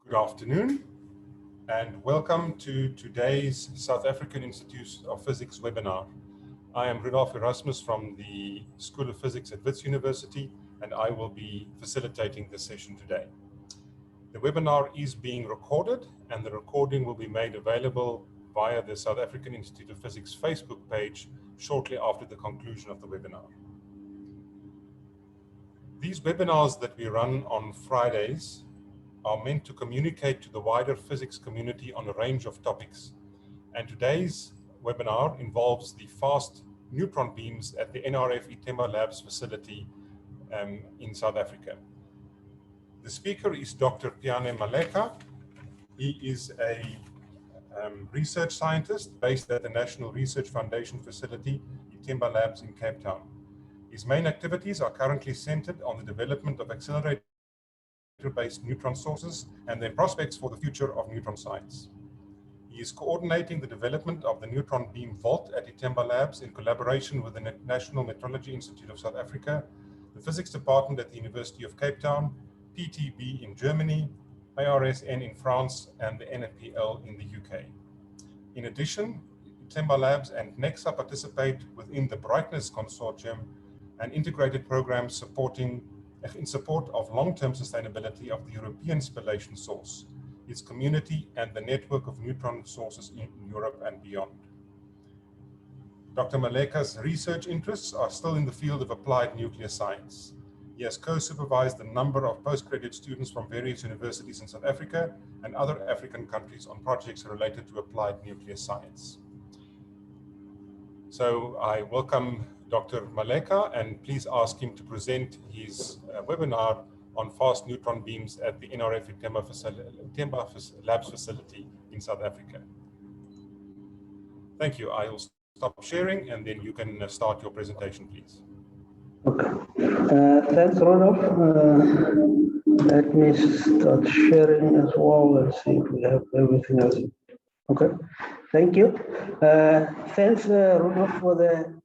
Good afternoon and welcome to today's South African Institute of Physics webinar. I am Rudolf Erasmus from the School of Physics at Wits University, and I will be facilitating this session today. The webinar is being recorded, and the recording will be made available via the South African Institute of Physics Facebook page shortly after the conclusion of the webinar. These webinars that we run on Fridays are meant to communicate to the wider physics community on a range of topics. And today's webinar involves the fast neutron beams at the NRF-iThemba Labs facility in South Africa. The speaker is Dr. Piane Maleka. He is a research scientist based at the National Research Foundation facility, iThemba Labs in Cape Town. His main activities are currently centered on the development of accelerator-based neutron sources and their prospects for the future of neutron science. He is coordinating the development of the neutron beam vault at iThemba Labs in collaboration with the National Metrology Institute of South Africa, the Physics Department at the University of Cape Town, PTB in Germany, ARSN in France, and the NFPL in the UK. In addition, iThemba Labs and Nexa participate within the Brightness Consortium, an integrated program in support of long-term sustainability of the European spallation source, its community, and the network of neutron sources in Europe and beyond. Dr. Maleka's research interests are still in the field of applied nuclear science. He has co-supervised a number of postgraduate students from various universities in South Africa and other African countries on projects related to applied nuclear science. So I welcome Dr. Maleka, and please ask him to present his webinar on fast neutron beams at the NRF-iThemba Labs facility in South Africa. Thank you. I will stop sharing and then you can start your presentation, please. Okay. Thanks, Rudolf. Let me start sharing as well and see if we have everything else. Okay. Thank you. Thanks, Rudolf, for the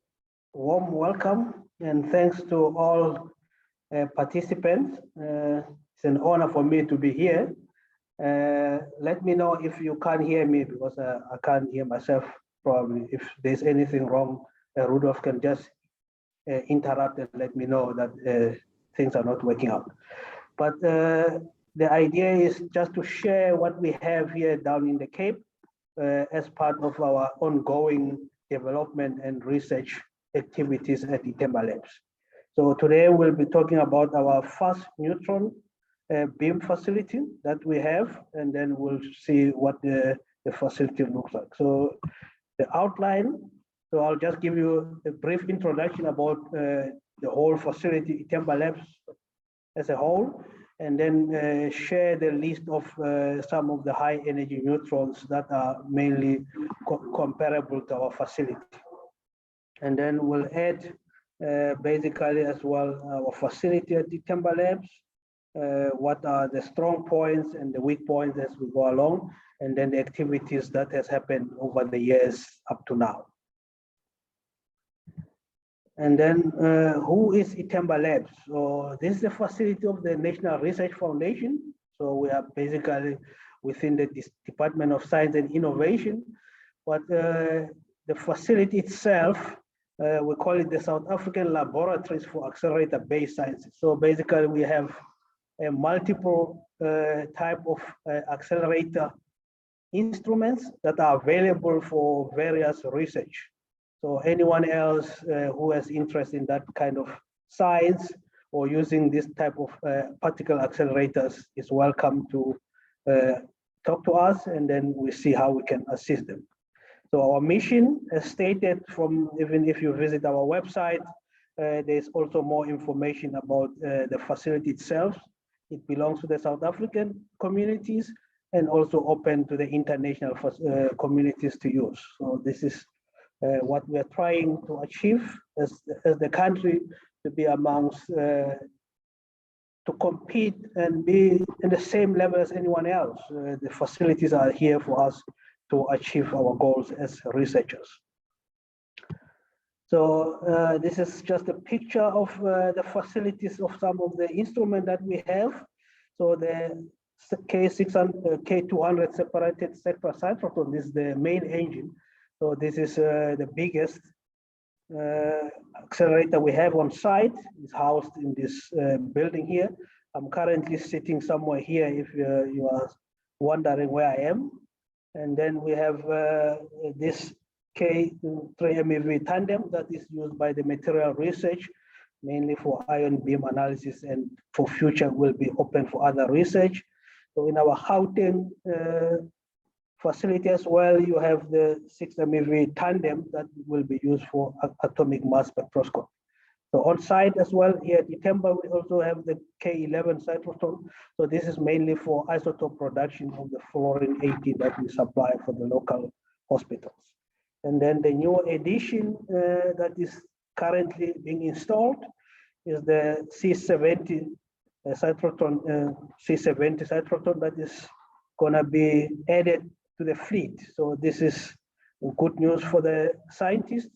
warm welcome, and thanks to all participants. It's an honor for me to be here. Let me know if you can't hear me, because I can't hear myself probably. If there's anything wrong, Rudolf can just interrupt and let me know that things are not working out. But the idea is just to share what we have here down in the Cape as part of our ongoing development and research activities at iThemba Labs. So today we'll be talking about our fast neutron beam facility that we have, and then we'll see what the facility looks like. So the outline, so I'll just give you a brief introduction about the whole facility, iThemba Labs as a whole, and then share the list of some of the high energy neutrons that are mainly comparable to our facility. And then we'll add basically as well our facility at iThemba Labs, what are the strong points and the weak points as we go along, and then the activities that has happened over the years up to now. And then who is iThemba Labs? So this is the facility of the National Research Foundation. So we are basically within the Department of Science and Innovation, but the facility itself, we call it the South African Laboratories for Accelerator-Based Sciences. So basically we have a multiple type of accelerator instruments that are available for various research. So anyone else who has interest in that kind of science or using this type of particle accelerators is welcome to talk to us, and then we see how we can assist them. So our mission, as stated from, even if you visit our website, there's also more information about the facility itself. It belongs to the South African communities and also open to the international communities to use. So this is what we are trying to achieve as the country, to be amongst, to compete and be in the same level as anyone else. The facilities are here for us to achieve our goals as researchers. So this is just a picture of the facilities of some of the instruments that we have. So the K200 separated sector cyclotron. This is the main engine. So this is the biggest accelerator we have on site. It's housed in this building here. I'm currently sitting somewhere here if you are wondering where I am. And then we have this K3 tandem that is used by the material research, mainly for ion beam analysis, and for future will be open for other research. So in our Gauteng facility as well, you have the 6 MeV tandem that will be used for atomic mass spectroscopy. So on site as well, here at NRF-iThemba, we also have the K11 cyclotron. So this is mainly for isotope production of the fluorine-80 that we supply for the local hospitals. And then the new addition that is currently being installed is the C70 cyclotron, C70 cyclotron that is gonna be added to the fleet. So this is good news for the scientists,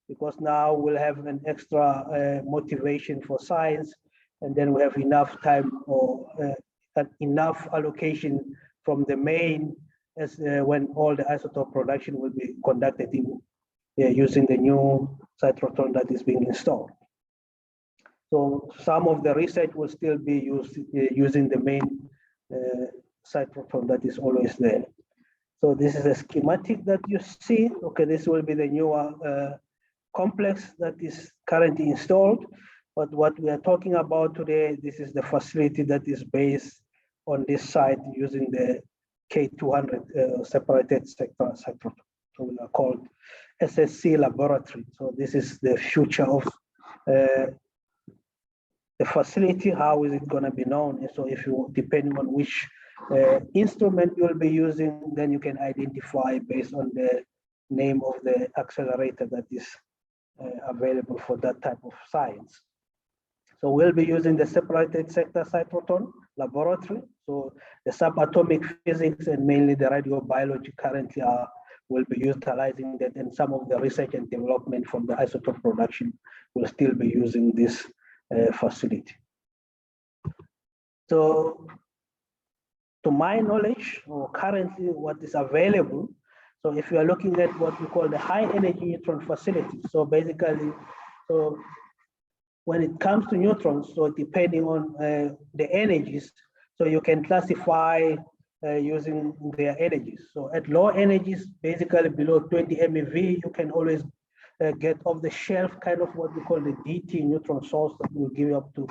because now we'll have an extra motivation for science, and then we have enough time or enough allocation from the main as when all the isotope production will be conducted in using the new cyclotron that is being installed. So some of the research will still be used using the main cyclotron that is always there. So this is a schematic that you see. Okay, this will be the newer complex that is currently installed. But what we are talking about today, this is the facility that is based on this site using the K200 separated sector cyclotron. So we are called SSC laboratory. So this is the future of the facility. How is it going to be known? And so if you, depending on which instrument you'll be using, then you can identify based on the name of the accelerator that is available for that type of science. So we'll be using the separated sector cyclotron laboratory. So the subatomic physics and mainly the radiobiology currently will be utilizing that, and some of the research and development from the isotope production will still be using this facility. So to my knowledge, or currently what is available, so if you are looking at what we call the high energy neutron facility, so basically, so when it comes to neutrons, so depending on the energies, so you can classify using their energies. So at low energies, basically below 20 MeV, you can always get off the shelf kind of what we call the DT neutron source that will give you up to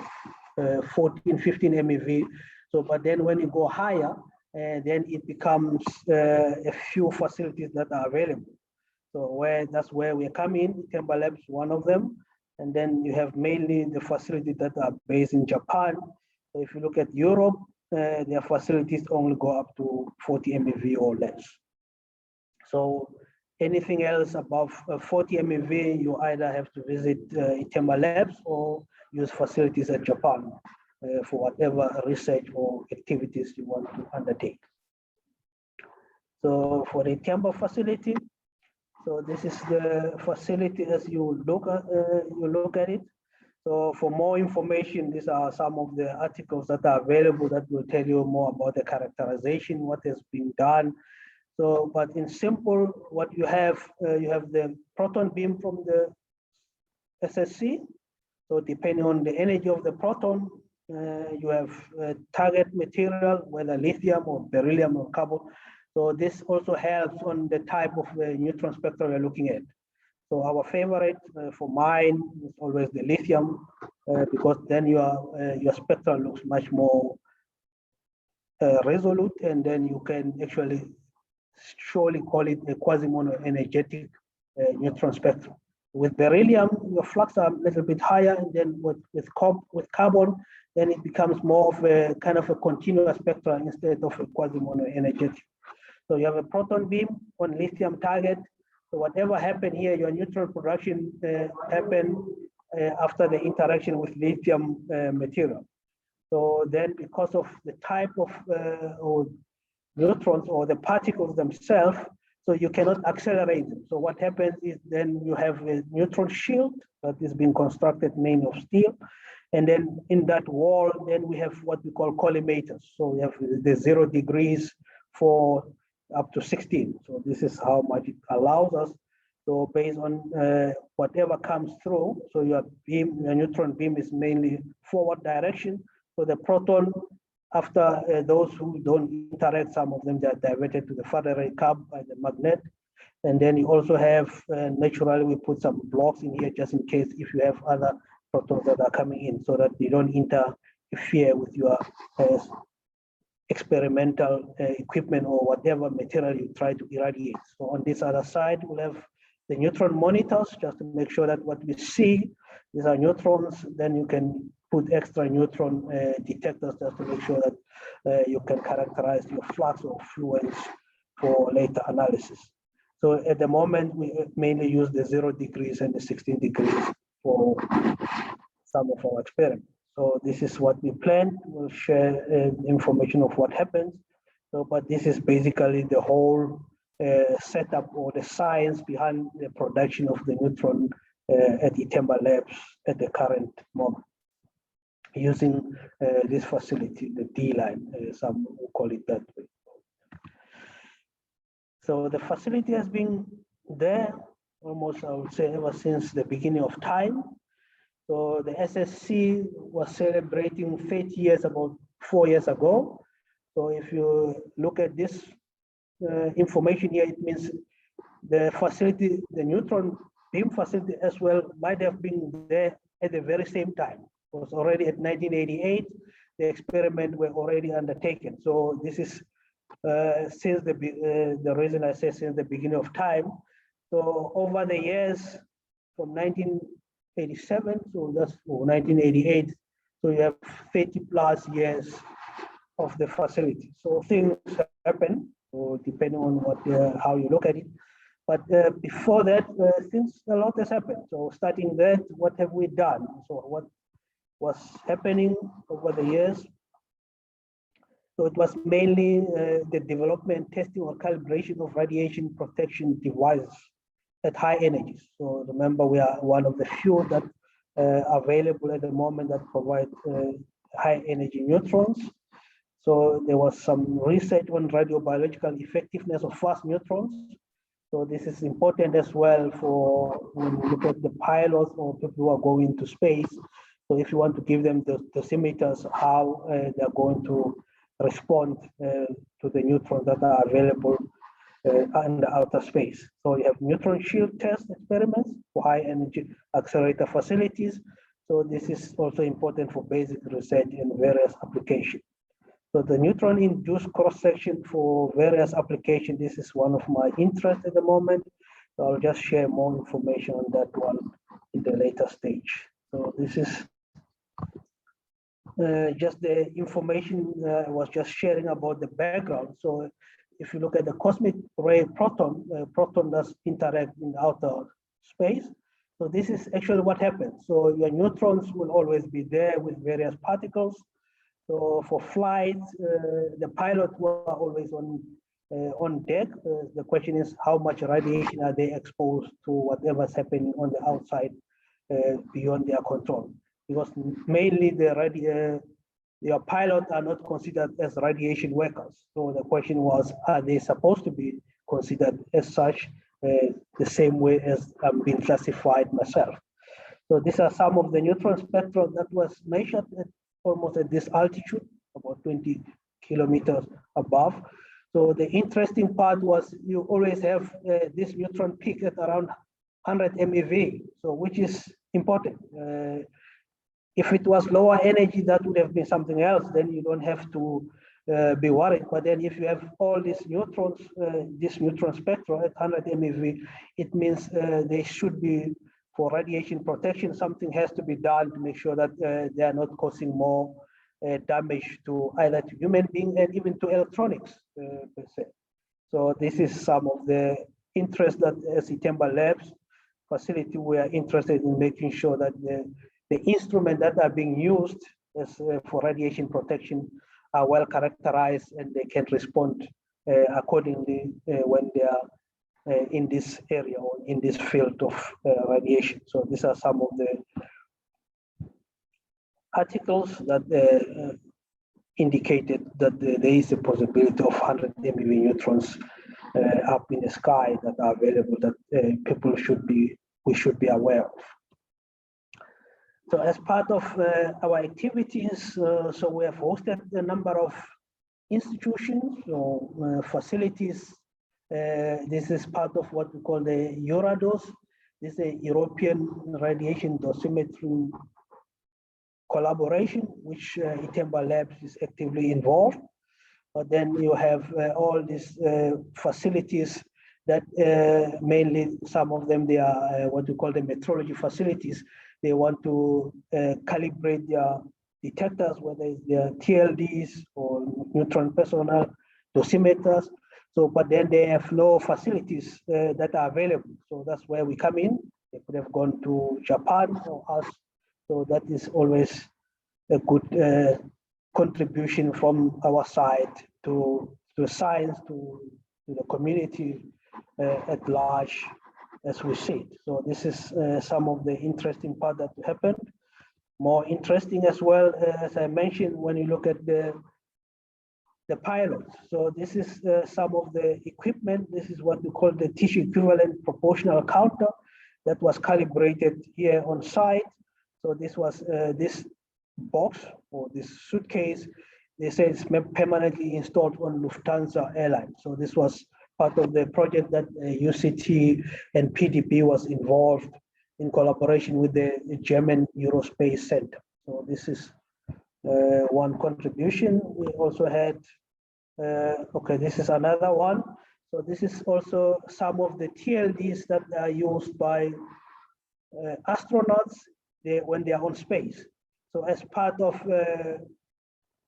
14, 15 MeV. So, but then when you go higher, then it becomes a few facilities that are available. So that's where we come in. NRF-iThemba Labs, one of them. And then you have mainly the facilities that are based in Japan. So if you look at Europe, their facilities only go up to 40 MeV or less. So anything else above 40 MeV, you either have to visit NRF-iThemba Labs or use facilities at Japan for whatever research or activities you want to undertake. So for the NRF-iThemba facility, so this is the facility as you look at it. So for more information, these are some of the articles that are available that will tell you more about the characterization, what has been done. So, but in simple, what you have the proton beam from the SSC. So depending on the energy of the proton, you have target material, whether lithium or beryllium or carbon. So this also helps on the type of neutron spectrum we're looking at. So our favorite for mine is always the lithium, because then your spectrum looks much more resolute, and then you can actually surely call it a quasi-monoenergetic neutron spectrum. With beryllium, your flux are a little bit higher, and then with carbon, then it becomes more of a kind of a continuous spectrum instead of a quasi-monoenergetic. So you have a proton beam on lithium target. So whatever happened here, your neutron production happened after the interaction with lithium material. So then because of the type of or neutrons or the particles themselves, so you cannot accelerate them. So what happens is then you have a neutron shield that is being constructed made of steel. And then in that wall, then we have what we call collimators. So we have the 0 degrees for up to 16. So this is how much it allows us. So based on whatever comes through, so your beam, your neutron beam is mainly forward direction. So the proton, after those who don't interact, some of them are diverted to the further array curve by the magnet. And then you also have, naturally, we put some blocks in here just in case if you have other protons that are coming in, so that they don't interfere with your experimental equipment or whatever material you try to irradiate. So on this other side, we'll have the neutron monitors, just to make sure that what we see, these are neutrons. Then you can put extra neutron detectors just to make sure that you can characterize your flux or fluence for later analysis. So at the moment, we mainly use the 0 degrees and the 16 degrees for some of our experiments. So this is what we plan. We'll share information of what happens. So, but this is basically the whole setup or the science behind the production of the neutron at ITHEMBA labs at the current moment, using this facility, the D-line, some will call it that way. So the facility has been there almost, I would say, ever since the beginning of time. So the SSC was celebrating 30 years about 4 years ago. So if you look at this information here, it means the facility, the neutron beam facility as well, might have been there at the very same time. It was already at 1988, the experiment were already undertaken. So this is since the reason I say since the beginning of time. So over the years from 1987, so that's 1988, so you have 30 plus years of the facility. So things happen, so depending on what how you look at it. But before that, things a lot has happened. So starting that, what have we done? So what was happening over the years? So it was mainly the development, testing, or calibration of radiation protection devices at high energies. So remember, we are one of the few that are available at the moment that provide high energy neutrons. So there was some research on radiobiological effectiveness of fast neutrons. So this is important as well for when you look at the pilots or people who are going to space. So if you want to give them the dosimeters, how they're going to respond to the neutrons that are available in the outer space. So you have neutron shield test experiments for high energy accelerator facilities. So this is also important for basic research in various applications. So the neutron induced cross-section for various applications, this is one of my interests at the moment. So I'll just share more information on that one in the later stage. So this is just the information I was just sharing about the background. So if you look at the cosmic ray proton, proton does interact in outer space. So this is actually what happens. So your neutrons will always be there with various particles. So for flights, the pilots were always on deck. The question is how much radiation are they exposed to whatever's happening on the outside beyond their control? Because mainly your pilots are not considered as radiation workers. So the question was, are they supposed to be considered as such, the same way as I'm being classified myself? So these are some of the neutron spectrum that was measured at almost at this altitude, about 20 kilometers above. So the interesting part was you always have this neutron peak at around 100 MeV, so which is important. If it was lower energy, that would have been something else. Then you don't have to be worried. But then if you have all these neutrons, this neutron spectrum at 100 MeV, it means they should be, for radiation protection, something has to be done to make sure that they are not causing more damage to either to human beings and even to electronics per se. So this is some of the interest that as ITHEMBA Labs facility, we are interested in making sure that the instruments that are being used as, for radiation protection are well characterized and they can respond accordingly when they are in this area or in this field of radiation. So these are some of the articles that indicated that there is a possibility of 100 MeV neutrons up in the sky that are available that we should be aware of. So as part of our activities, so we have hosted a number of institutions or facilities. This is part of what we call the EURADOS. This is a European Radiation Dosimetry collaboration, which ITHEMBA Labs is actively involved. But then you have all these facilities that mainly some of them, they are what we call the metrology facilities. They want to calibrate their detectors, whether it's their TLDs or neutron personal dosimeters. So, but then they have no facilities that are available. So that's where we come in. They could have gone to Japan or us. So that is always a good contribution from our side to science, to the community at large, as we see it. So this is some of the interesting part that happened. More interesting as well, as I mentioned, when you look at the pilots. So this is some of the equipment. This is what we call the tissue equivalent proportional counter that was calibrated here on site. So this was this box or this suitcase. They say it's permanently installed on Lufthansa Airlines. So this was part of the project that UCT and PDP was involved in collaboration with the German Eurospace Center. So this is one contribution. We also had, okay, this is another one. So this is also some of the TLDs that are used by astronauts when they are on space. So as part of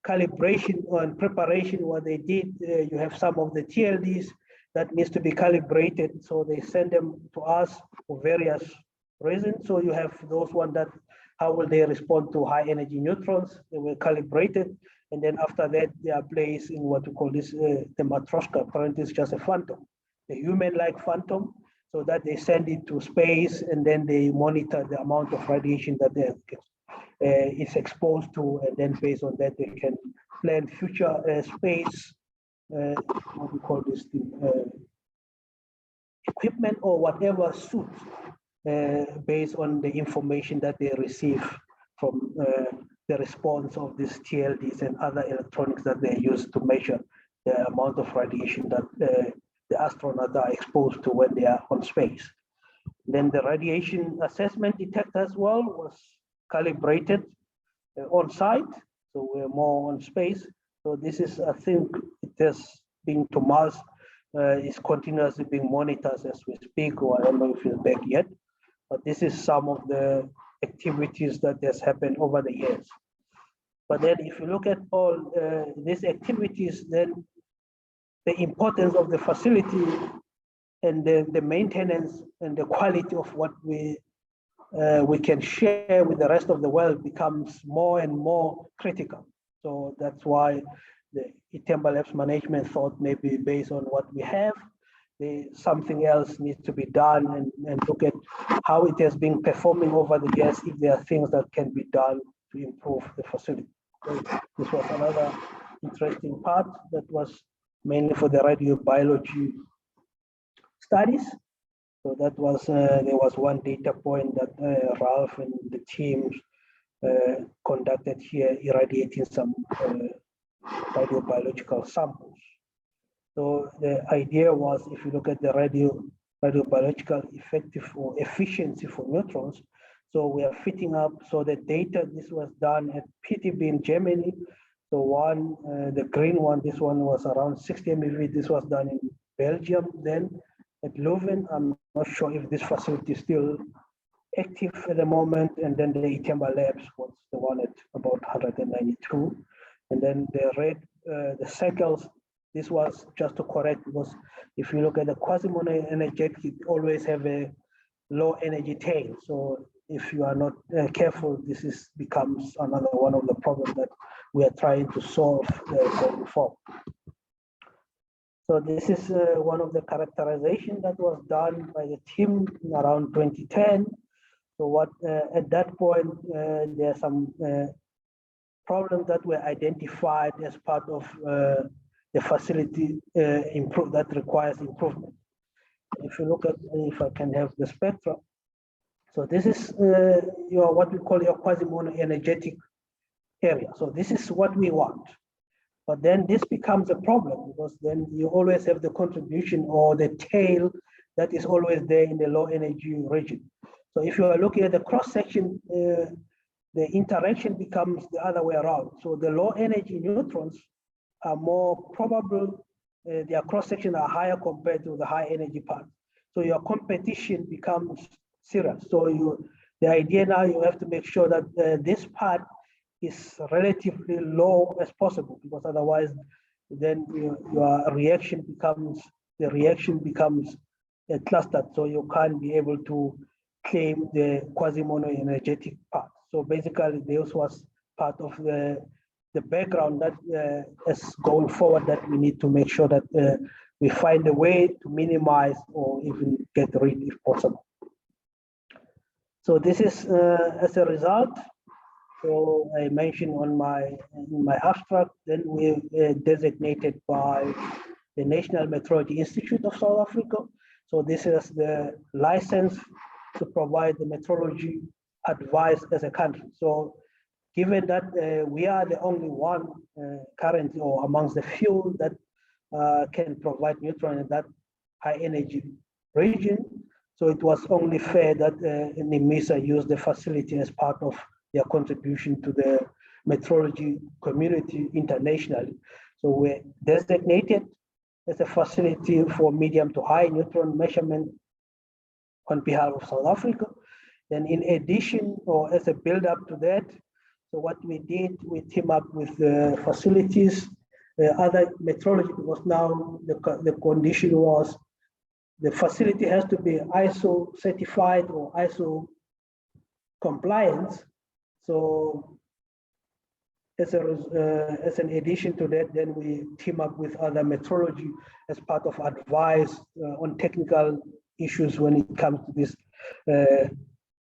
calibration and preparation, what they did, you have some of the TLDs that needs to be calibrated. So they send them to us for various reasons. So you have those ones that, how will they respond to high energy neutrons? They were calibrated. And then after that, they are placed in what we call this, the matroshka. Apparently it's just a phantom, a human-like phantom, so that they send it to space and then they monitor the amount of radiation that it's exposed to. And then based on that, they can plan future space, what we call this thing, equipment or whatever suits based on the information that they receive from the response of these TLDs and other electronics that they use to measure the amount of radiation that the astronauts are exposed to when they are on space. Then the radiation assessment detector as well was calibrated on site, so we're more on space. So this is, I think, it has been to Mars, is continuously being monitored as we speak, or I don't know if it's back yet, but this is some of the activities that has happened over the years. But then if you look at all these activities, then the importance of the facility and the maintenance and the quality of what we can share with the rest of the world becomes more and more critical. So that's why the ITHEMBA Labs management thought maybe based on what we have, something else needs to be done and look at how it has been performing over the years, if there are things that can be done to improve the facility. So this was another interesting part that was mainly for the radiobiology studies. So that was, there was one data point that Ralph and the team conducted here, irradiating some radiobiological samples. So the idea was, if you look at the radiobiological effective or efficiency for neutrons, so we are fitting up, so the data, this was done at PTB in Germany. So one, the green one, this one was around 60 MeV. This was done in Belgium then at Leuven. I'm not sure if this facility is still active at the moment. And then the ITHEMBA Labs was the one at about 192. And then the red, the circles, this was just to correct, because if you look at the quasi-monoenergetic, it always have a low energy tail. So if you are not careful, this becomes another one of the problems that we are trying to solve going forward. So this is one of the characterization that was done by the team around 2010. So what at that point, there are some problems that were identified as part of the facility that requires improvement. If you look at, if I can have the spectrum, so this is your what we call your quasi-monoenergetic area. So this is what we want. But then this becomes a problem because then you always have the contribution or the tail that is always there in the low energy region. So if you are looking at the cross section, the interaction becomes the other way around. So the low energy neutrons are more probable, their cross section are higher compared to the high energy part. So your competition becomes serious. So the idea now, you have to make sure that this part is relatively low as possible, because otherwise then your reaction becomes clustered, so you can't be able to claim the quasi-monoenergetic part. So basically this was part of the background that is going forward, that we need to make sure that we find a way to minimize or even get rid if possible. So this is as a result. So I mentioned in my abstract, then we designated by the National Metrology Institute of South Africa. So this is the license to provide the metrology advice as a country. So given that we are the only one currently, or amongst the few that can provide neutron in that high energy region, so it was only fair that NIMISA used the facility as part of their contribution to the metrology community internationally. So we're designated as a facility for medium to high neutron measurement on behalf of South Africa. Then in addition, or as a build up to that, so what we did, we team up with facilities, other metrology, because now the condition was the facility has to be ISO certified or ISO compliant. So as an addition to that, then we team up with other metrology as part of advice on technical issues when it comes to these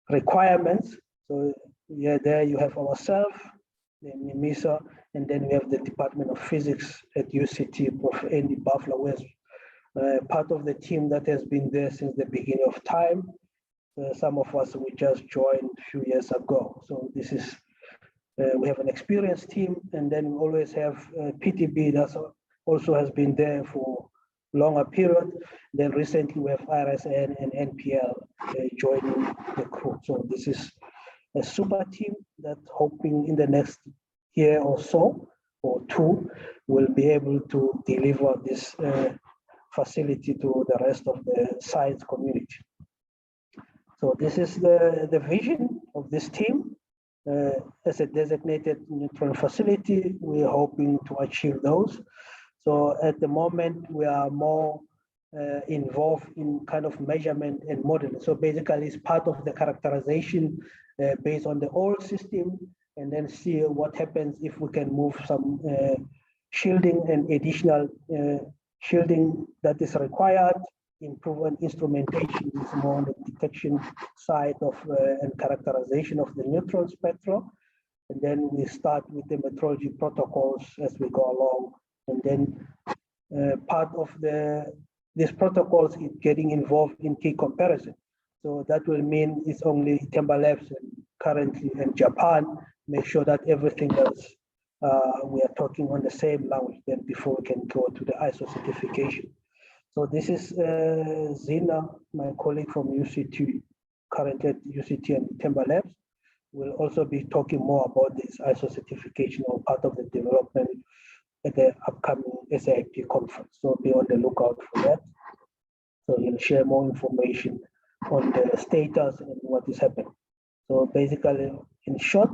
requirements. So yeah, there you have ourselves, the NIMISA, and then we have the Department of Physics at UCT, Prof. Andy Buffalo, who is part of the team that has been there since the beginning of time. Some of us, we just joined a few years ago. So this is, we have an experienced team, and then we always have PTB that also has been there for longer period. Then recently we have RSN and NPL joining the crew. So this is a super team that hoping in the next year or so, or two, will be able to deliver this facility to the rest of the science community. So this is the vision of this team. As a designated neutron facility, we're hoping to achieve those. So at the moment, we are more involved in kind of measurement and modeling. So basically, it's part of the characterization based on the old system, and then see what happens if we can move some shielding and additional shielding that is required. Improvement instrumentation is more on the detection side of and characterization of the neutron spectrum. And then we start with the metrology protocols as we go along. And then part of these protocols is getting involved in key comparison. So that will mean it's only iThemba Labs and currently in Japan, make sure that everything else we are talking on the same language then before we can go to the ISO certification. So this is Zina, my colleague from UCT, currently at UCT and iThemba Labs, will also be talking more about this ISO certification or part of the development at the upcoming SAIP conference. So be on the lookout for that. So he'll share more information on the status and what is happening. So basically, in short,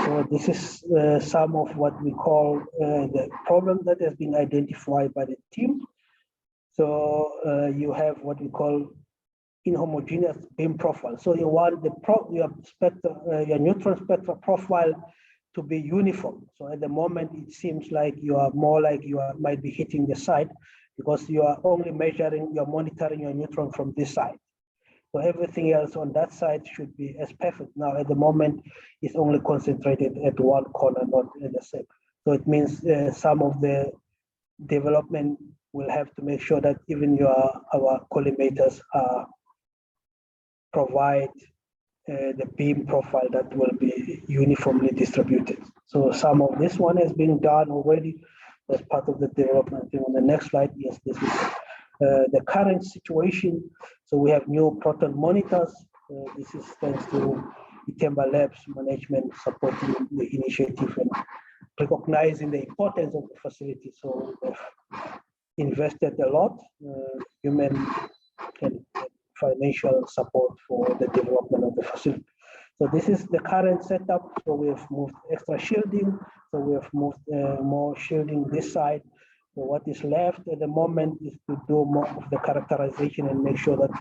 so this is some of what we call the problem that has been identified by the team. So you have what we call inhomogeneous beam profile. So you want your neutron spectral profile to be uniform. So at the moment, it seems like you are more like might be hitting the side, because you are only you're monitoring your neutron from this side. So everything else on that side should be as perfect. Now at the moment, is only concentrated at one corner, not at the same. So it means some of the development will have to make sure that even our collimators provide the beam profile that will be uniformly distributed. So some of this one has been done already as part of the development. On the next slide, yes, this is the current situation. So we have new proton monitors. This is thanks to IthemBa Labs management supporting the initiative and recognizing the importance of the facility. So we've invested a lot, human and financial support for the development of the facility. So this is the current setup. So we have moved extra shielding. So we have moved more shielding this side. So what is left at the moment is to do more of the characterization and make sure that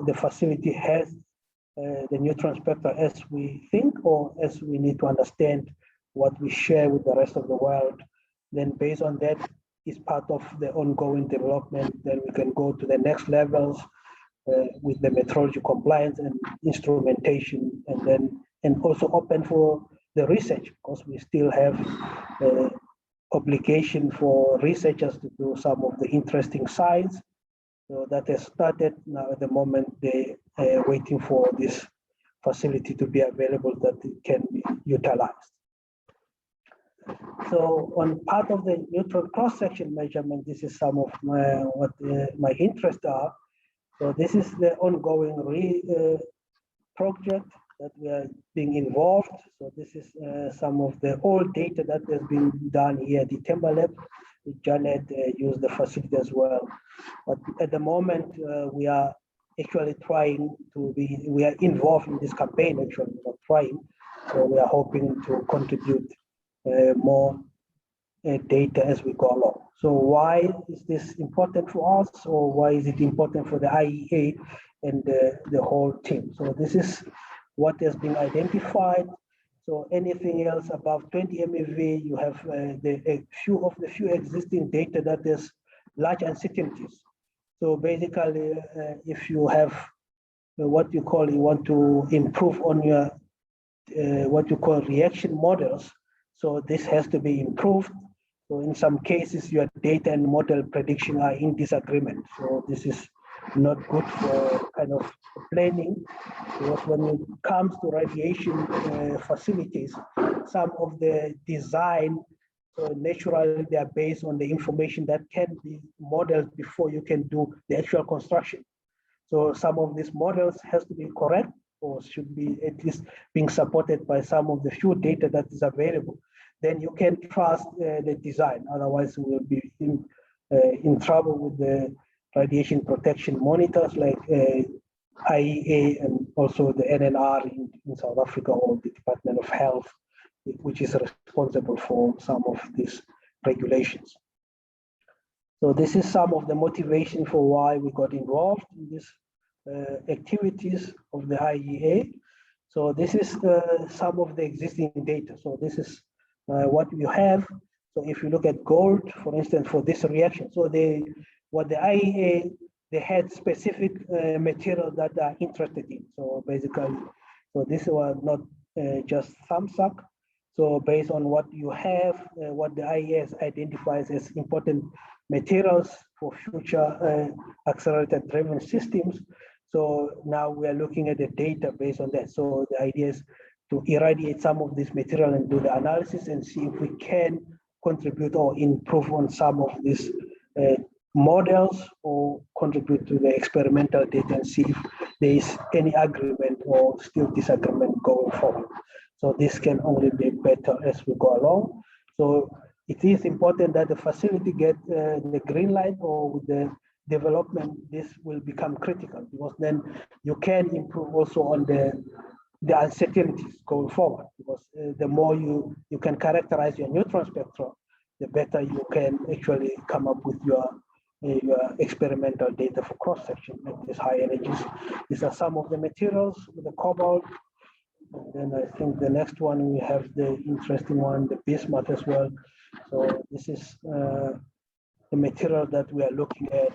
the facility has the neutron spectra as we think, or as we need to understand what we share with the rest of the world. Then based on that is part of the ongoing development. Then we can go to the next levels with the metrology compliance and instrumentation, and also open for the research, because we still have obligation for researchers to do some of the interesting science. So that has started now. At the moment, they are waiting for this facility to be available that it can be utilized. So on part of the neutron cross-section measurement, this is some of my interests are. So this is the ongoing project that we are being involved. So this is some of the old data that has been done here at the IthemBa Lab. Janet used the facility as well. But at the moment, we are actually trying to be, we are involved in this campaign, actually, not trying. So we are hoping to contribute more data as we go along. So why is this important for us, or why is it important for the IEA and the whole team? So this is what has been identified. So anything else above 20 MeV, you have the few existing data that is large uncertainties. So basically, if you have what you want to improve on your what you call reaction models, so this has to be improved. So in some cases, your data and model prediction are in disagreement. So this is not good for kind of planning, because when it comes to radiation facilities, some of the design, so naturally they are based on the information that can be modeled before you can do the actual construction. So some of these models has to be correct, or should be at least being supported by some of the few data that is available. Then you can trust the design. Otherwise, we will be in trouble with the radiation protection monitors like IEA and also the NNR in South Africa, or the Department of Health, which is responsible for some of these regulations. So this is some of the motivation for why we got involved in these activities of the IEA. So this is some of the existing data. So this is what you have. So if you look at gold, for instance, for this reaction, so what the IEA, they had specific material that they are interested in. So basically, so this was not just thumbs up. So based on what you have, what the IEA identifies as important materials for future accelerator-driven systems. So now we are looking at the data based on that. So the idea is to irradiate some of this material and do the analysis and see if we can contribute or improve on some of these models, or contribute to the experimental data and see if there is any agreement or still disagreement going forward. So this can only be better as we go along. So it is important that the facility get the green light, or with the development, this will become critical, because then you can improve also on the uncertainties going forward, because the more you can characterize your neutron spectrum, the better you can actually come up with your experimental data for cross-section at these high energies. These are some of the materials with the cobalt. And then I think the next one, we have the interesting one, the bismuth as well. So this is the material that we are looking at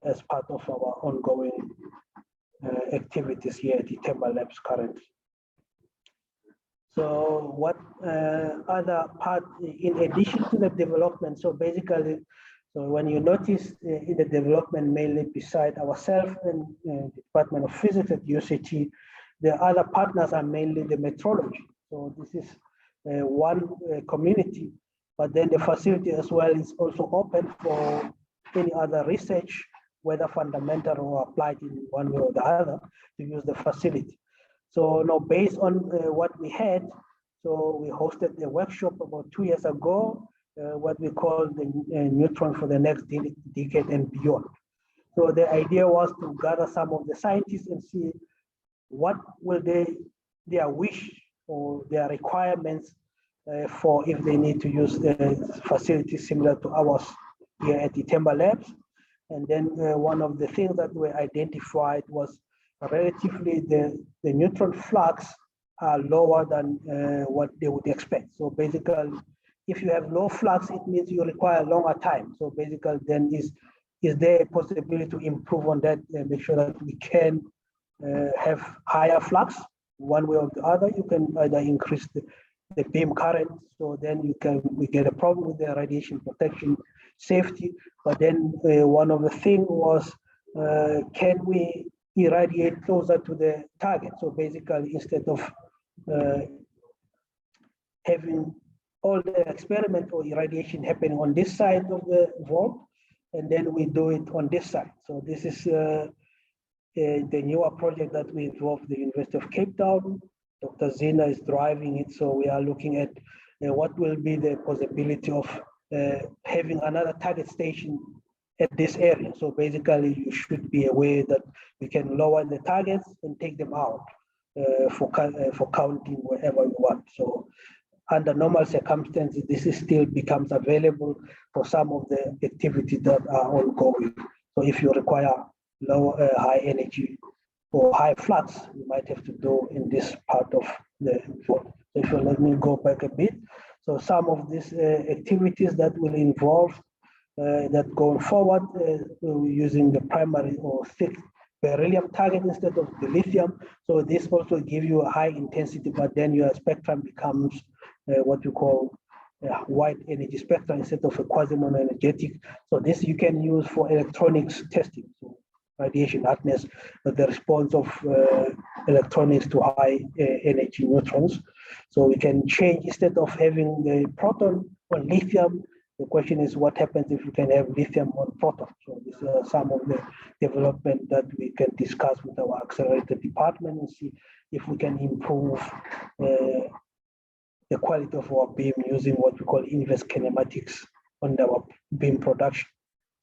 as part of our ongoing activities here at IthemBa Labs currently. So what other part, in addition to the development, so basically, so when you notice in the development, mainly beside ourselves and the Department of Physics at UCT, the other partners are mainly the metrology. So this is one community, but then the facility as well is also open for any other research, whether fundamental or applied in one way or the other, to use the facility. So now, based on what we had, so we hosted a workshop about 2 years ago, what we call the Neutron for the next decade and beyond. So the idea was to gather some of the scientists and see what will their wish or their requirements for if they need to use the facilities similar to ours here at the iThemba Labs. And then one of the things that were identified was relatively the neutron flux are lower than what they would expect. So basically, if you have low flux, it means you require longer time. So basically, then is there a possibility to improve on that and make sure that we can have higher flux one way or the other? You can either increase the beam current, so then we get a problem with the radiation protection safety. But then one of the things was, can we irradiate closer to the target? So basically, instead of having all the experiment or irradiation happening on this side of the vault, and then we do it on this side. So this is the newer project that we involved the University of Cape Town. Dr. Zina is driving it. So we are looking at what will be the possibility of having another target station at this area. So basically, you should be aware that we can lower the targets and take them out for counting wherever you want. So under normal circumstances, this is still becomes available for some of the activities that are ongoing. So if you require low, high energy or high flux, you might have to do in this part of the vault. So if you let me go back a bit. So some of these activities that will involve that going forward, using the primary or thick beryllium target instead of the lithium. So this also gives you a high intensity, but then your spectrum becomes what you call wide energy spectrum instead of a quasi-monoenergetic. So this you can use for electronics testing. So radiation hardness, the response of electronics to high energy neutrons. So we can change, instead of having the proton or lithium, the question is what happens if you can have lithium on proton. So these are some of the development that we can discuss with our accelerator department and see if we can improve the quality of our beam using what we call inverse kinematics on our beam production.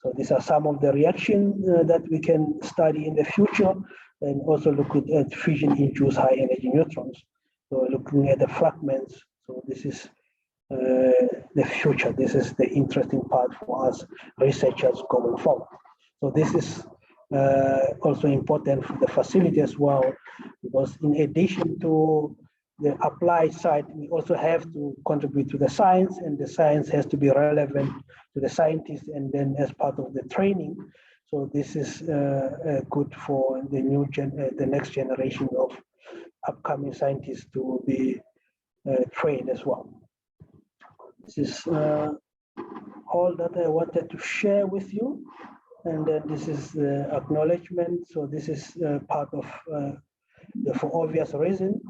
So these are some of the reactions that we can study in the future, and also look at fission-induced high-energy neutrons. So looking at the fragments. So this is the future. This is the interesting part for us researchers going forward. So this is also important for the facility as well, because in addition to the applied side, we also have to contribute to the science, and the science has to be relevant to the scientists, and then as part of the training. So this is good for the next generation of upcoming scientists to be trained as well. This is all that I wanted to share with you, and then this is the acknowledgement. So this is part of for obvious reason.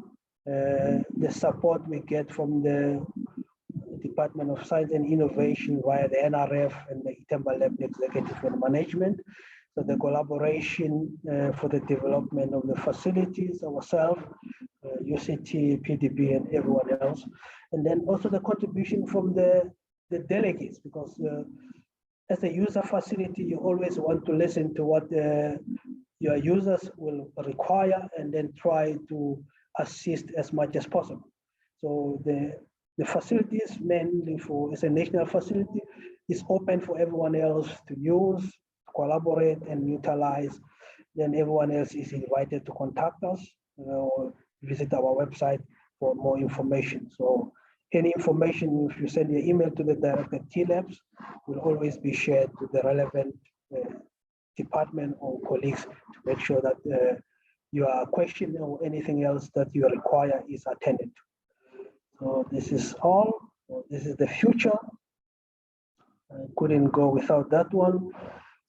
The support we get from the Department of Science and Innovation via the NRF and the iThemba Lab Executive and Management. So the collaboration for the development of the facilities, ourselves, UCT, PDB, and everyone else. And then also the contribution from the delegates, because as a user facility, you always want to listen to what your users will require and then try to assist as much as possible. So the facility is mainly as a national facility, is open for everyone else to use, collaborate, and utilize. Then everyone else is invited to contact us or visit our website for more information. So any information, if you send your email to the director T-Labs, will always be shared to the relevant department or colleagues to make sure that your question or anything else that you require is attended to. So this is all. So this is the future. I couldn't go without that one.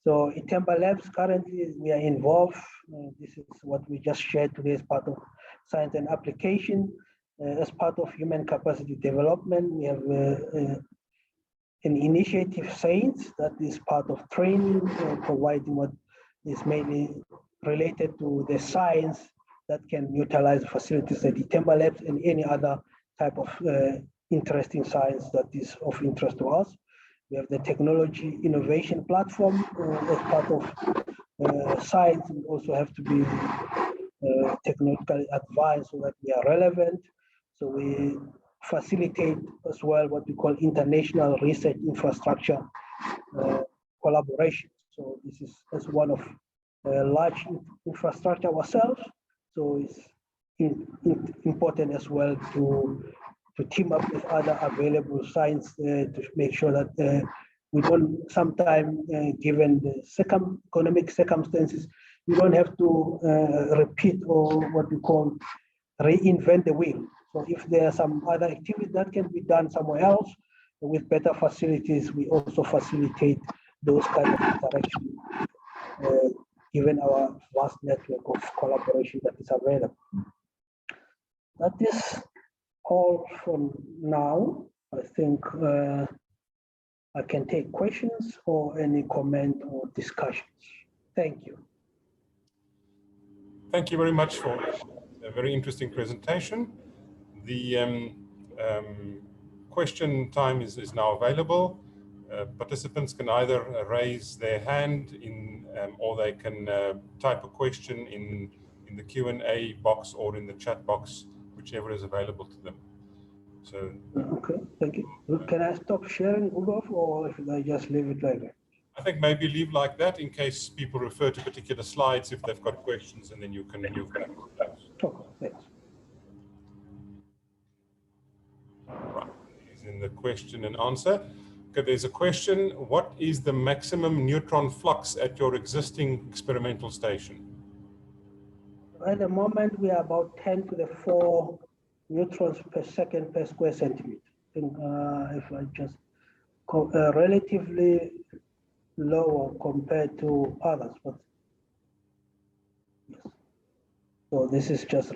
So IthemBa Labs, currently we are involved. This is what we just shared today as part of science and application. As part of human capacity development, we have an initiative SAIP that is part of training, providing what is mainly related to the science that can utilize facilities at IthemBa Labs and any other type of interesting science that is of interest to us. We have the technology innovation platform as part of science. We also have to be technologically advanced so that we are relevant. So we facilitate as well what we call international research infrastructure collaboration. So this is as one of large infrastructure ourselves. So it's important as well to team up with other available science to make sure that we don't sometimes, given the economic circumstances, we don't have to repeat or what we call reinvent the wheel. So if there are some other activities that can be done somewhere else with better facilities, we also facilitate those kind of interactions, given our vast network of collaboration that is available. That is all from now. I think I can take questions or any comment or discussions. Thank you. Thank you very much for a very interesting presentation. The question time is now available. Participants can either raise their hand or they can type a question in the Q&A box or in the chat box, whichever is available to them. So, okay, thank you. Can I stop sharing, Rudolf, or should I just leave it like that? I think maybe leave like that in case people refer to particular slides if they've got questions, and then you can those. Okay, thanks. Right, is in the question and answer. Okay, there's a question. What is the maximum neutron flux at your existing experimental station? At the moment, we are about 10 to the 4 neutrons per second per square centimeter. I think if I just relatively lower compared to others, but yes. So this is just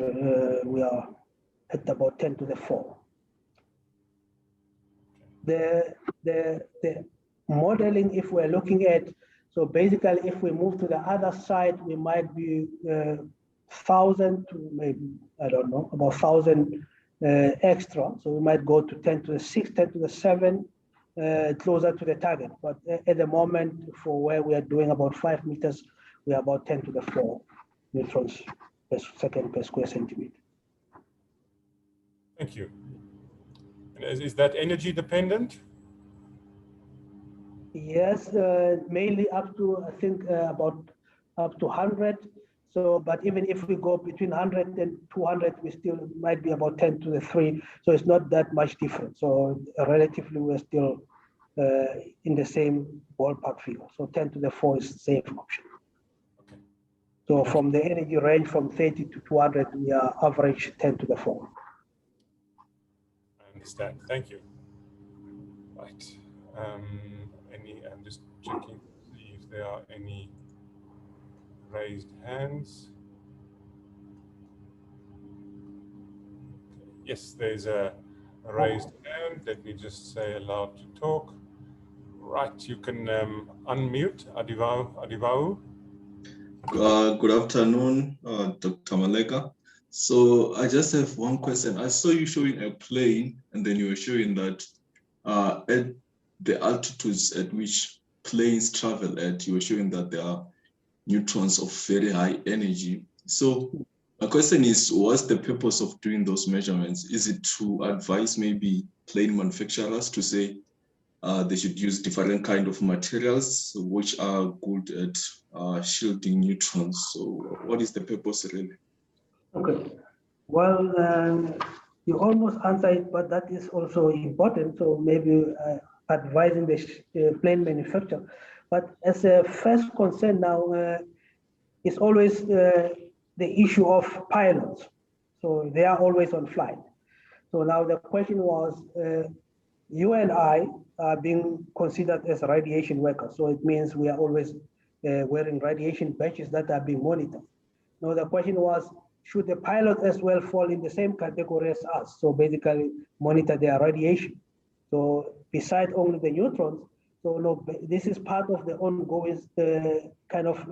we are at about 10 to the 4. The modeling, if we're looking at, so basically, if we move to the other side, we might be 1,000 to maybe, I don't know, about 1,000 extra. So we might go to 10 to the 6, 10 to the 7, closer to the target. But at the moment, for where we are doing about 5 meters, we are about 10 to the 4 neutrons per second per square centimeter. Thank you. And is that energy dependent? Yes, mainly up to, I think, about up to 100. So, but even if we go between 100 and 200, we still might be about 10 to the 3. So it's not that much different. So relatively, we're still in the same ballpark figure. So 10 to the 4 is the safe option. Okay. So from the energy range from 30 to 200, we are average 10 to the 4. I understand. Thank you. Right. I'm just checking to see if there are any raised hands. Yes, there's a raised hand. Let me just say allowed to talk. Right, you can unmute. Adivau. Good afternoon, Dr. Maleka. So I just have one question. I saw you showing a plane, and then you were showing that at the altitudes at which planes travel at, you were showing that there are neutrons of very high energy. So my question is, what's the purpose of doing those measurements? Is it to advise maybe plane manufacturers to say they should use different kind of materials which are good at shielding neutrons? So what is the purpose really? Okay. Well, you almost answered it, but that is also important. So maybe advising the plane manufacturer. But as a first concern now, it's always the issue of pilots. So they are always on flight. So now the question was, you and I are being considered as radiation workers. So it means we are always wearing radiation badges that are being monitored. Now the question was, should the pilot as well fall in the same category as us? So basically monitor their radiation. So besides only the neutrons, so no, this is part of the ongoing kind of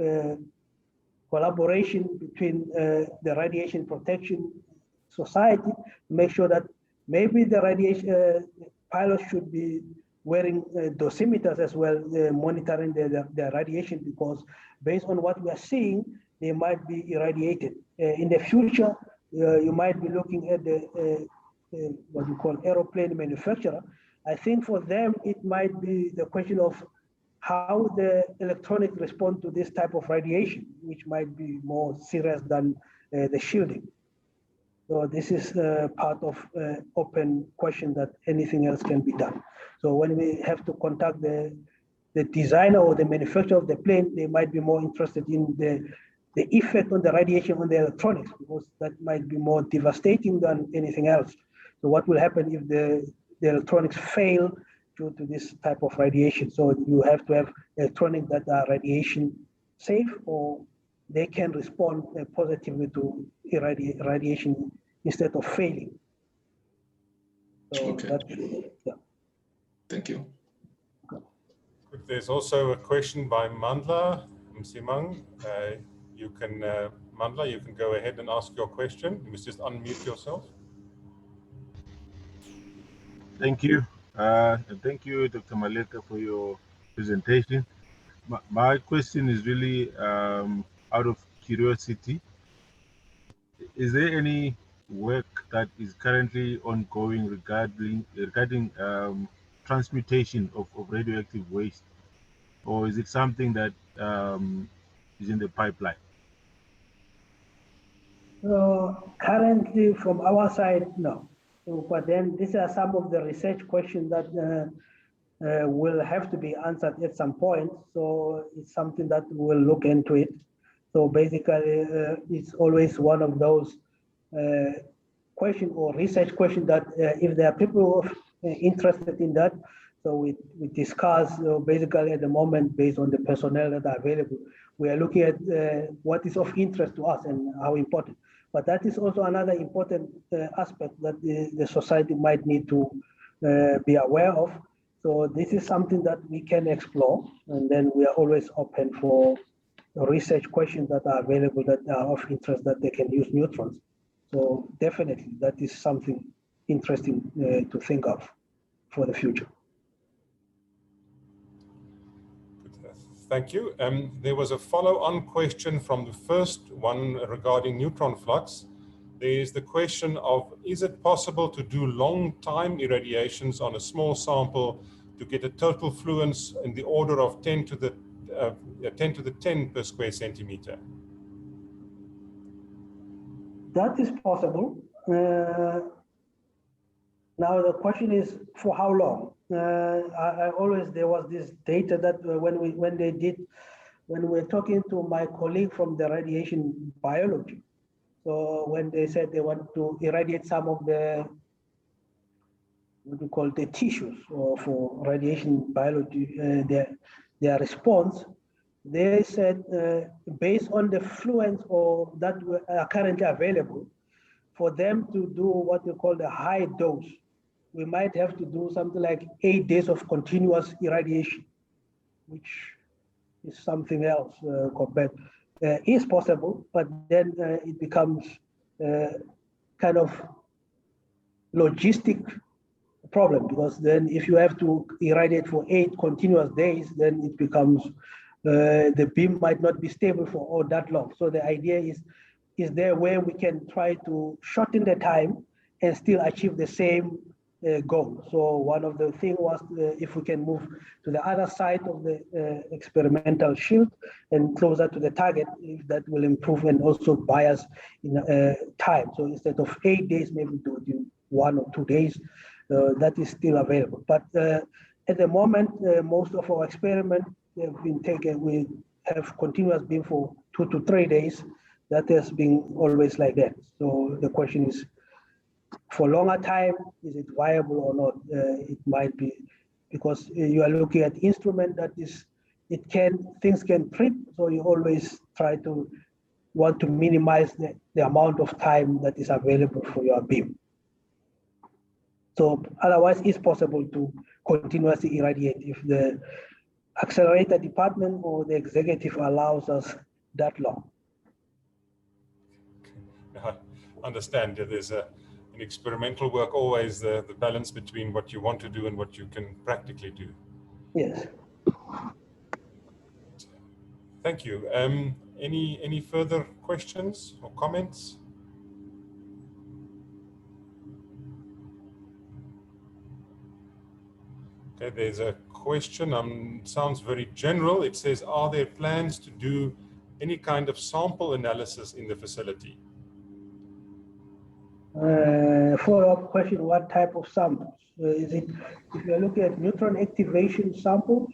collaboration between the radiation protection society, make sure that maybe the radiation pilots should be wearing dosimeters as well, monitoring the radiation, because based on what we are seeing, they might be irradiated. In the future, you might be looking at the what you call aeroplane manufacturer. I think for them, it might be the question of how the electronics respond to this type of radiation, which might be more serious than the shielding. So this is part of open question that anything else can be done. So when we have to contact the designer or the manufacturer of the plane, they might be more interested in the effect on the radiation on the electronics, because that might be more devastating than anything else. So what will happen if the electronics fail due to this type of radiation? So you have to have electronics that are radiation safe, or they can respond positively to radiation instead of failing. So okay. Yeah. Thank you. There's also a question by Mandla Msimang. Mandla, you can go ahead and ask your question. You must just unmute yourself. Thank you. Thank you, Dr. Maleka, for your presentation. My question is really out of curiosity. Is there any work that is currently ongoing regarding transmutation of radioactive waste, or is it something that is in the pipeline? Currently, from our side, no. So, but then these are some of the research questions that will have to be answered at some point. So it's something that we'll look into it. So basically, it's always one of those question or research questions that if there are people interested in that, so we discuss basically at the moment based on the personnel that are available. We are looking at what is of interest to us and how important. But that is also another important aspect that the society might need to be aware of. So this is something that we can explore, and then we are always open for research questions that are available that are of interest that they can use neutrons. So definitely that is something interesting to think of for the future. Thank you. There was a follow-on question from the first one regarding neutron flux. There is the question of, is it possible to do long time irradiations on a small sample to get a total fluence in the order of 10 to the 10 per square centimeter? That is possible. Now the question is, for how long? I always, there was this data that when we were talking to my colleague from the radiation biology, so when they said they want to irradiate some of the, what we call the tissues or for radiation biology, their response, they said based on the fluence or that are currently available, for them to do what we call the high dose, we might have to do something like 8 days of continuous irradiation, which is something else compared. Is possible, but then it becomes kind of logistic problem, because then if you have to irradiate for 8 continuous days, then it becomes the beam might not be stable for all that long. So the idea is there a way we can try to shorten the time and still achieve the same goal? So one of the things was if we can move to the other side of the experimental shield and closer to the target, if that will improve and also buy us in time. So instead of 8 days, maybe do it in 1 or 2 days. That is still available. But at the moment, most of our experiments have been taken. We have continuous beam for 2 to 3 days. That has been always like that. So the question is, for longer time, is it viable or not? It might be, because you are looking at instrument that is, things can trip, so you always want to minimize the amount of time that is available for your beam. So otherwise, it's possible to continuously irradiate if the accelerator department or the executive allows us that long. I understand that there's in experimental work always the balance between what you want to do and what you can practically do. Yes. Thank you. Any further questions or comments? Okay, there's a question, sounds very general. It says, are there plans to do any kind of sample analysis in the facility? Follow-up question, what type of samples? Is it, if you're looking at neutron activation samples,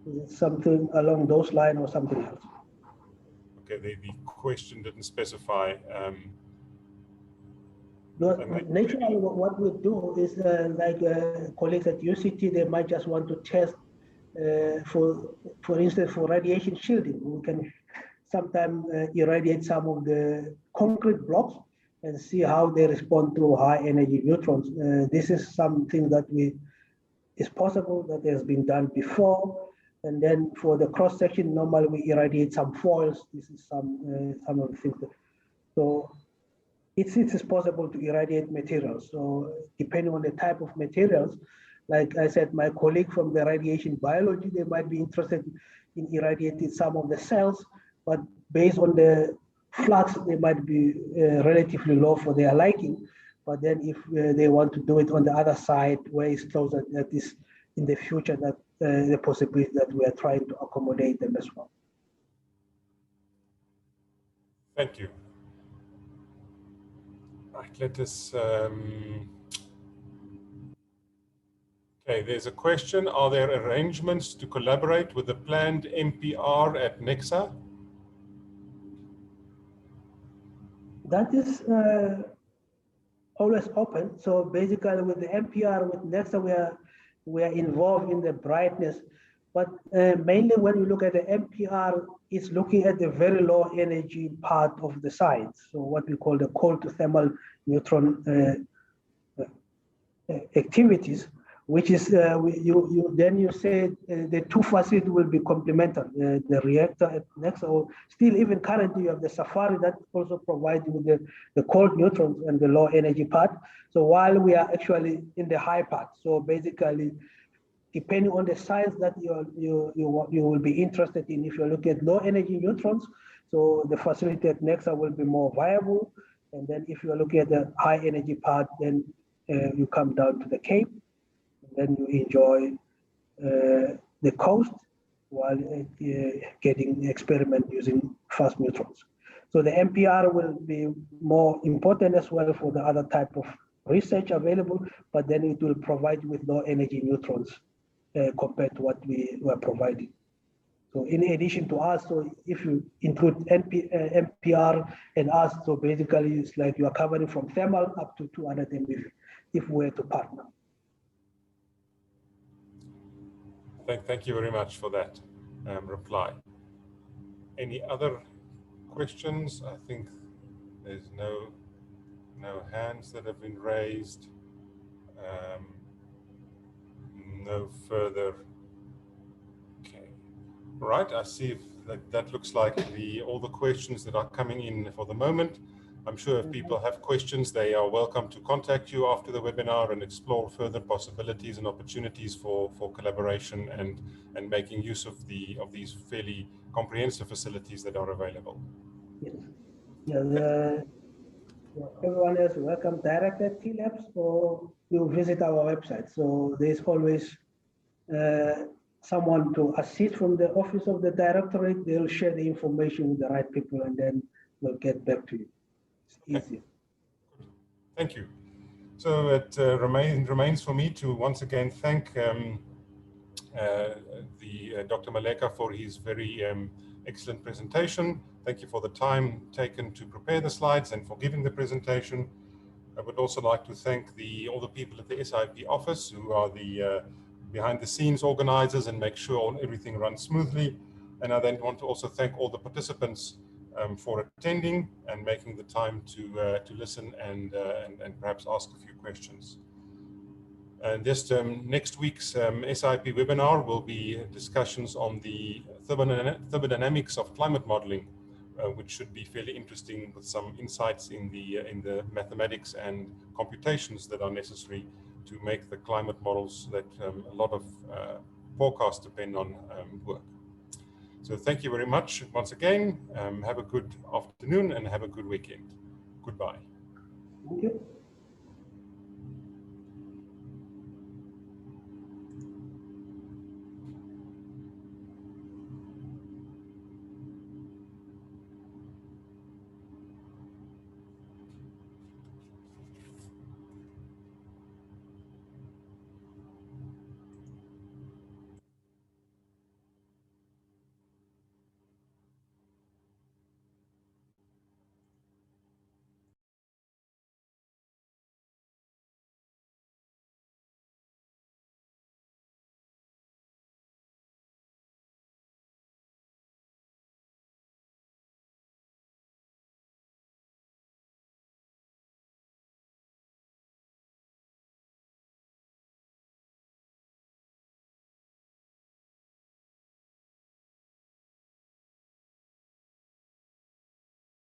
is it something along those lines or something else? Okay, the question didn't specify. Naturally, what we do is like colleagues at UCT, they might just want to test, for instance, for radiation shielding. We can sometimes irradiate some of the concrete blocks and see how they respond to high energy neutrons. This is something that is possible, that has been done before. And then for the cross section, normally we irradiate some foils. This is some of the things. So it is possible to irradiate materials. So depending on the type of materials, like I said, my colleague from the radiation biology, they might be interested in irradiating some of the cells, but based on the flux, they might be relatively low for their liking. But then if they want to do it on the other side, where it's closer, that is in the future, that the possibility that we are trying to accommodate them as well. Thank you. Right, let us, okay, there's a question. Are there arrangements to collaborate with the planned MPR at NEXA? That is always open. So basically with the MPR, with NEXA, we are involved in the brightness. But mainly when you look at the MPR, it's looking at the very low energy part of the science. So what we call the cold to thermal neutron activities, which is, then you say the two facilities will be complementary. The reactor at NEXA, or still even currently you have the Safari that also provides with the cold neutrons and the low energy part. So while we are actually in the high part, so basically, depending on the science that you will be interested in, if you're looking at low energy neutrons, so the facility at NEXA will be more viable. And then if you're looking at the high energy part, then you come down to the Cape, and then you enjoy the coast while getting experiment using fast neutrons. So the MPR will be more important as well for the other type of research available, but then it will provide with low energy neutrons compared to what we were providing. So in addition to us, so if you include MPR and us, so basically it's like you are covering from thermal up to 200 MeV if we were to partner. Thank you very much for that reply. Any other questions? I think there's no hands that have been raised. No further. Okay. Right. I see that looks like all the questions that are coming in for the moment. I'm sure if people have questions, they are welcome to contact you after the webinar and explore further possibilities and opportunities for collaboration and making use of these fairly comprehensive facilities that are available. Yes. Yeah, everyone is welcome direct at T-Labs, or you visit our website. So there's always someone to assist from the office of the directorate. They'll share the information with the right people, and then we'll get back to you. It's easy. Thank you. So it remains for me to once again thank Dr. Maleka for his very excellent presentation. Thank you for the time taken to prepare the slides and for giving the presentation. I would also like to thank all the people at the SAIP office who are the behind the scenes organizers and make sure everything runs smoothly. And I then want to also thank all the participants for attending and making the time to listen and perhaps ask a few questions. And just next week's SAIP webinar will be discussions on the thermodynamics of climate modeling, which should be fairly interesting with some insights in the mathematics and computations that are necessary to make the climate models that a lot of forecasts depend on work. So thank you very much once again. Have a good afternoon and have a good weekend. Goodbye. Thank you.